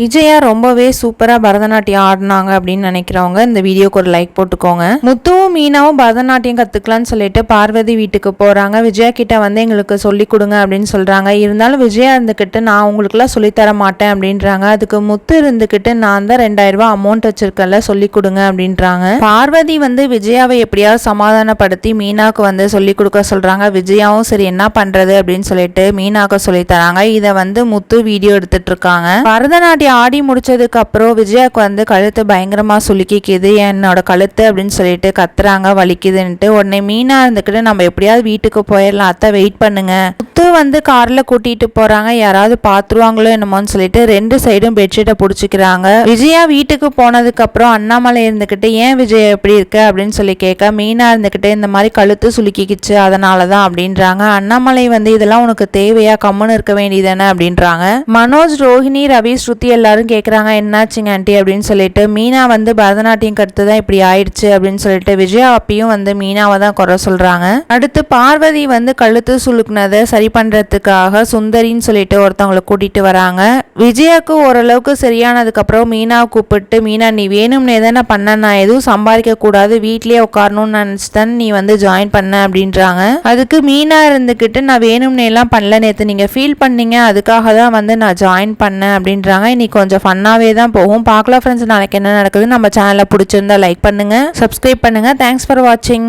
விஜயா ரொம்பவே சூப்பரா பரதநாட்டியம் ஆடினாங்க அப்படின்னு நினைக்கிறவங்க இந்த வீடியோக்கு ஒரு லைக் போட்டுக்கோங்க. முத்துவும் மீனாவும் பரதநாட்டியம் கத்துக்கலாம்னு சொல்லிட்டு பார்வதி வீட்டுக்கு போறாங்க. விஜயா கிட்ட வந்து எங்களுக்கு சொல்லி கொடுங்க அப்படின்னு சொல்றாங்க. இருந்தாலும் விஜயா இருந்துகிட்டு நான் உங்களுக்குலாம் சொல்லித்தர மாட்டேன் அப்படின்றாங்க. அதுக்கு முத்து இருந்துகிட்டு நான் தான் 2000 ரூபாய் அமௌண்ட் வச்சிருக்கல சொல்லி கொடுங்க அப்படின்றாங்க. பார்வதி வந்து விஜயாவை எப்படியாவது சமாதானப்படுத்தி மீனாவுக்கு வந்து சொல்லி கொடுக்க சொல்றாங்க. விஜயாவும் சரி என்ன பண்றது அப்படின்னு சொல்லிட்டு மீனாவுக்கு சொல்லி தராங்க. இதை வந்து முத்து வீடியோ எடுத்துட்டு இருக்காங்க. பரதநாட்டியம் ஆடி முடிச்சதுக்கு அப்புறம் விஜயாக்கு வந்து கழுத்து பயங்கரமா சுலுக்கிக்குது. என்னோட கழுத்து அப்படின்னு சொல்லிட்டு கத்துறாங்க வலிக்குதுன்ட்டு. உடனே மீனா இருந்துக்கிட்டு நம்ம எப்படியாவது வீட்டுக்கு போயிடலாம் அத்தை வெயிட் பண்ணுங்க. முத்து வந்து கார்ல கூட்டிட்டு போறாங்க. யாராவது பாத்துருவாங்களோ என்னமோன்னு சொல்லிட்டு 2 சைடும் பெட்ஷீட்டை பிடிச்சிக்கிறாங்க. விஜயா வீட்டுக்கு போனதுக்கு அப்புறம் அண்ணாமலை இருந்துகிட்டு ஏன் விஜயா எப்படி இருக்க அப்படின்னு சொல்லி கேட்க மீனா இருந்துகிட்டு இந்த மாதிரி கழுத்து சுலுக்கிக்குச்சு அதனாலதான் அப்படின்றாங்க. அண்ணாமலை வந்து இதெல்லாம் உனக்கு தேவையா கம்முன்னு இருக்க வேண்டியதானே அப்படின்றாங்க. மனோஜ் ரோஹிணி ரவி ஸ்ருதி எல்லாரும் கேட்குறாங்க என்னாச்சுங்க ஆண்டி அப்படின்னு சொல்லிட்டு. மீனா வந்து பரதநாட்டியம் கற்று தான் இப்படி ஆயிடுச்சு அப்படின்னு சொல்லிட்டு விஜயா அப்பயும் வந்து மீனாவை தான் குறை சொல்றாங்க. அடுத்து பார்வதி வந்து கழுத்து சுலுக்குனதை சரி பண்றதுக்காக சுந்தரின்னு சொல்லிட்டு ஒருத்தவங்களை கூட்டிட்டு வராங்க. விஜயாவுக்கு ஓரளவுக்கு சரியானதுக்கு அப்புறம் மீனாவை கூப்பிட்டு மீனா நீ வேணும்னே தானே பண்ண, நான் எதுவும் சம்பாதிக்க கூடாது வீட்லயே உட்காரணும்னு நினைச்சுதான் நீ வந்து ஜாயின் பண்ண அப்படின்றாங்க. அதுக்கு மீனா இருந்துகிட்டு நான் வேணும்னே எல்லாம் பண்ணல, நேற்று நீங்க ஃபீல் பண்ணீங்க அதுக்காக தான் வந்து நான் ஜாயின் பண்ணேன் அப்படின்றாங்க. இன்னைக்கு கொஞ்சம் ஃபன்னாகவே தான் போகும். பார்க்கலாம் ஃப்ரெண்ட்ஸ் நாளைக்கு என்ன நடக்குது. நம்ம சேனலை பிடிச்சிருந்தா லைக் பண்ணுங்கள், சப்ஸ்கிரைப் பண்ணுங்கள். தேங்க்ஸ் ஃபார் வாட்சிங்.